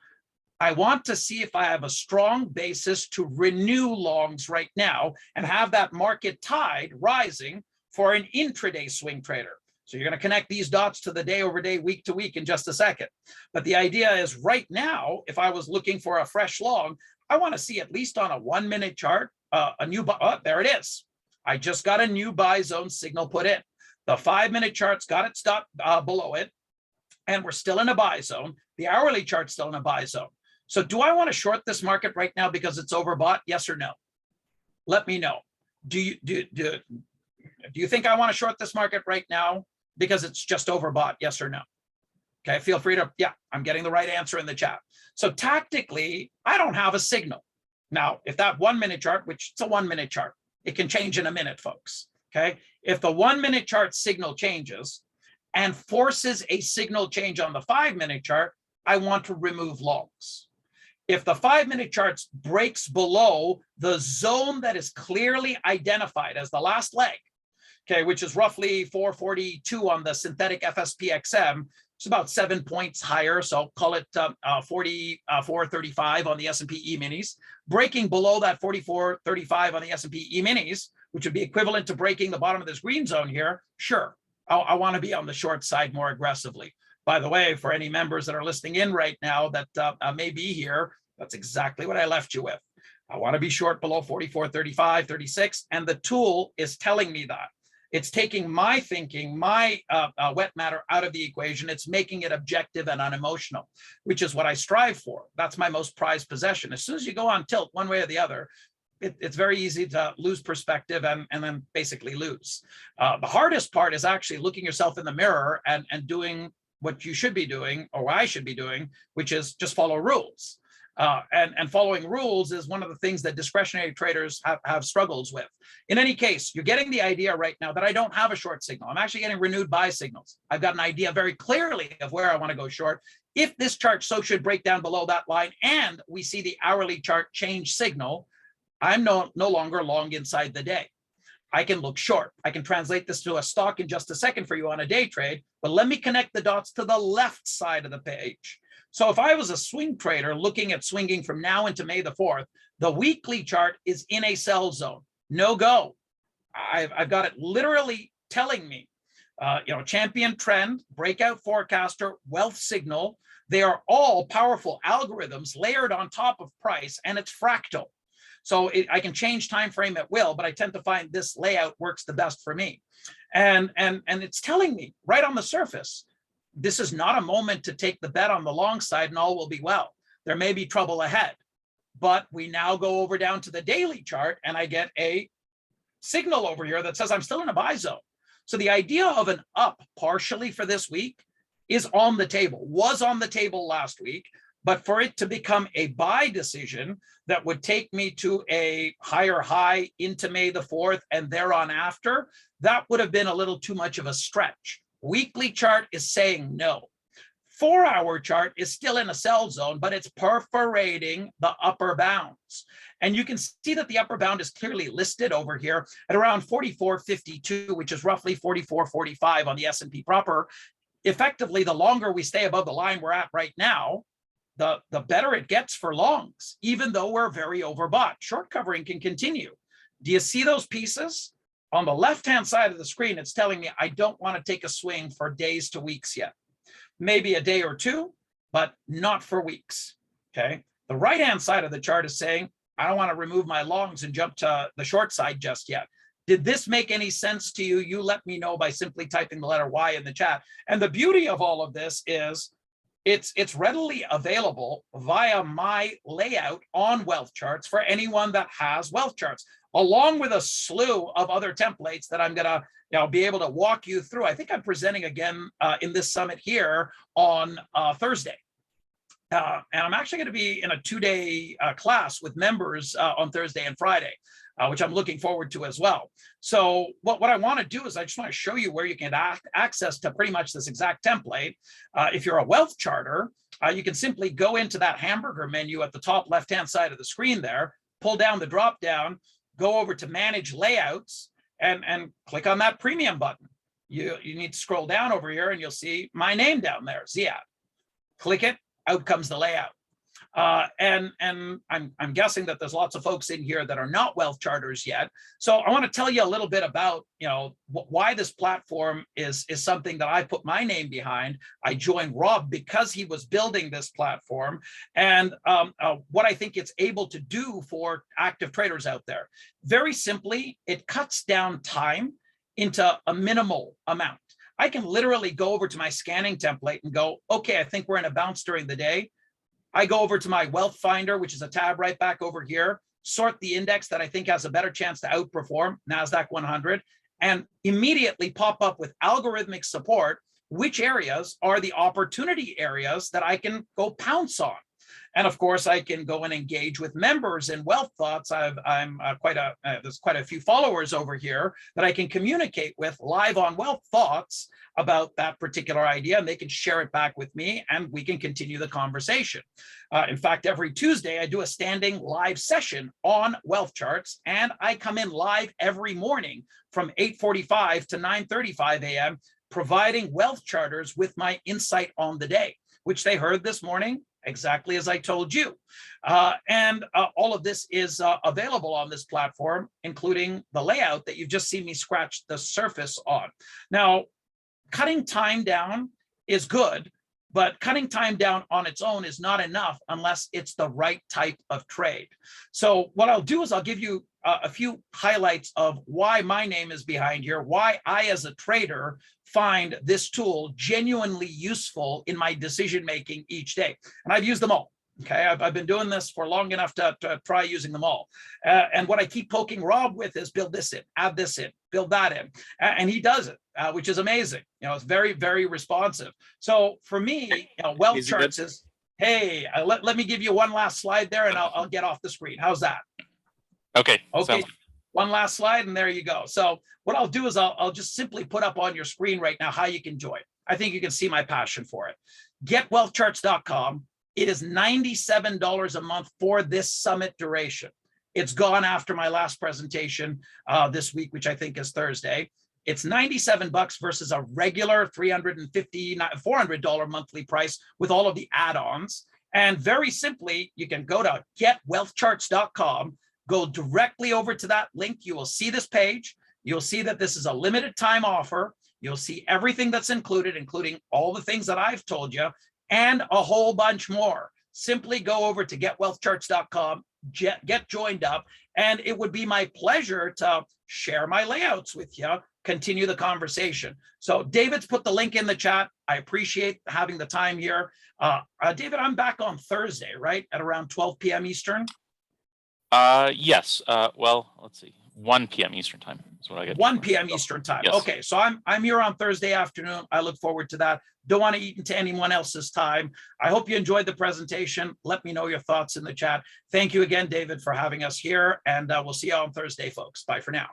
I want to see if I have a strong basis to renew longs right now and have that market tide rising for an intraday swing trader. So you're going to connect these dots to the day over day, week to week in just a second. But the idea is right now, if I was looking for a fresh long, I want to see at least on a 1-minute chart, a new buy. Oh, there it is. I just got a new buy zone signal put in. The 5-minute chart's got it stopped below it, and we're still in a buy zone. The hourly chart's still in a buy zone. So do I want to short this market right now because it's overbought? Yes or no? Let me know. Do you think I want to short this market right now because it's just overbought? Yes or no? Okay, feel free to, yeah, I'm getting the right answer in the chat. So tactically, I don't have a signal. Now, if that 1-minute chart, which it's a 1-minute chart, it can change in a minute, folks. Okay, if the 1-minute chart signal changes and forces a signal change on the 5-minute chart, I want to remove longs. If the 5-minute chart breaks below the zone that is clearly identified as the last leg, okay, which is roughly 442 on the synthetic FSPXM, it's about 7 points higher, so call it 44.35 on the S&P E-minis. Breaking below that 44.35 on the S&P E-minis, which would be equivalent to breaking the bottom of this green zone here, sure, I want to be on the short side more aggressively. By the way, for any members that are listening in right now that may be here, that's exactly what I left you with. I want to be short below 44.35, 36, and the tool is telling me that. It's taking my thinking, my wet matter out of the equation. It's making it objective and unemotional, which is what I strive for. That's my most prized possession. As soon as you go on tilt one way or the other, it's very easy to lose perspective and then basically lose. The hardest part is actually looking yourself in the mirror and doing what you should be doing, or what I should be doing, which is just follow rules. And following rules is one of the things that discretionary traders have struggles with. In any case, you're getting the idea right now that I don't have a short signal. I'm actually getting renewed buy signals. I've got an idea very clearly of where I want to go short. If this chart should break down below that line and we see the hourly chart change signal, I'm no longer long inside the day. I can look short. I can translate this to a stock in just a second for you on a day trade, but let me connect the dots to the left side of the page. So if I was a swing trader looking at swinging from now into May the 4th, the weekly chart is in a sell zone. No go. I've got it literally telling me, champion trend, breakout forecaster, wealth signal. They are all powerful algorithms layered on top of price, and it's fractal. So I can change time frame at will, but I tend to find this layout works the best for me. And it's telling me right on the surface, this is not a moment to take the bet on the long side and all will be well. There may be trouble ahead, but we now go over down to the daily chart and I get a signal over here that says I'm still in a buy zone. So the idea of an up partially for this week is on the table, was on the table last week, but for it to become a buy decision that would take me to a higher high into May the 4th and thereon after, that would have been a little too much of a stretch. Weekly chart is saying no. 4-hour chart is still in a sell zone, but it's perforating the upper bounds. And you can see that the upper bound is clearly listed over here at around 44.52, which is roughly 44.45 on the S&P proper. Effectively, the longer we stay above the line we're at right now, the better it gets for longs, even though we're very overbought. Short covering can continue. Do you see those pieces? On the left-hand side of the screen, it's telling me I don't want to take a swing for days to weeks yet. Maybe a day or two, but not for weeks, okay? The right-hand side of the chart is saying, I don't want to remove my longs and jump to the short side just yet. Did this make any sense to you? You let me know by simply typing the letter Y in the chat. And the beauty of all of this is it's readily available via my layout on wealth charts for anyone that has wealth charts, along with a slew of other templates that I'm gonna be able to walk you through. I think I'm presenting again in this summit here on Thursday. And I'm actually gonna be in a 2-day class with members on Thursday and Friday, which I'm looking forward to as well. So what I wanna do is I just wanna show you where you can access to pretty much this exact template. If you're a wealth charter, you can simply go into that hamburger menu at the top left-hand side of the screen there, pull down the drop down, go over to manage layouts and click on that premium button. You need to scroll down over here and you'll see my name down there, Ziad. Click it, out comes the layout. And I'm guessing that there's lots of folks in here that are not wealth charters yet. So I want to tell you a little bit about why this platform is something that I put my name behind. I joined Rob because he was building this platform, and what I think it's able to do for active traders out there. Very simply, it cuts down time into a minimal amount. I can literally go over to my scanning template and go, okay, I think we're in a bounce during the day. I go over to my wealth finder, which is a tab right back over here, sort the index that I think has a better chance to outperform, NASDAQ 100, and immediately pop up with algorithmic support, which areas are the opportunity areas that I can go pounce on. And of course, I can go and engage with members in Wealth Thoughts. There's quite a few followers over here that I can communicate with live on Wealth Thoughts about that particular idea, and they can share it back with me, and we can continue the conversation. In fact, every Tuesday, I do a standing live session on wealth charts, and I come in live every morning from 8:45 to 9:35 a.m., providing wealth charters with my insight on the day, which they heard this morning, exactly as I told you. And all of this is available on this platform, including the layout that you've just seen me scratch the surface on. Now, cutting time down is good, but cutting time down on its own is not enough unless it's the right type of trade. So what I'll do is I'll give you a few highlights of why my name is behind here, why I as a trader find this tool genuinely useful in my decision-making each day. And I've used them all. Okay, I've been doing this for long enough to try using them all. And what I keep poking Rob with is build this in, add this in, build that in. And he does it, which is amazing. It's very, very responsive. So for me, wealth charts is, Hey, let me give you one last slide there and I'll get off the screen. How's that? Okay. Okay. One last slide and there you go. So what I'll do is I'll just simply put up on your screen right now how you can join. I think you can see my passion for it. GetWealthCharts.com. It is $97 a month for this summit duration. It's gone after my last presentation this week, which I think is Thursday. It's $97 versus a regular $350, $400 monthly price with all of the add-ons. And very simply, you can go to getwealthcharts.com, go directly over to that link. You will see this page. You'll see that this is a limited time offer. You'll see everything that's included, including all the things that I've told you and a whole bunch more. Simply go over to getwealthcharts.com, get joined up, and it would be my pleasure to share my layouts with you, continue the conversation. So David's put the link in the chat. I appreciate having the time here. David, I'm back on Thursday, right? At around 12 p.m. Eastern? Yes. Well, let's see. 1 p.m. Eastern time is what I get. 1 p.m. Eastern time. Yes. Okay, so I'm here on Thursday afternoon. I look forward to that. Don't want to eat into anyone else's time. I hope you enjoyed the presentation. Let me know your thoughts in the chat. Thank you again, David, for having us here, and we'll see you on Thursday, folks. Bye for now.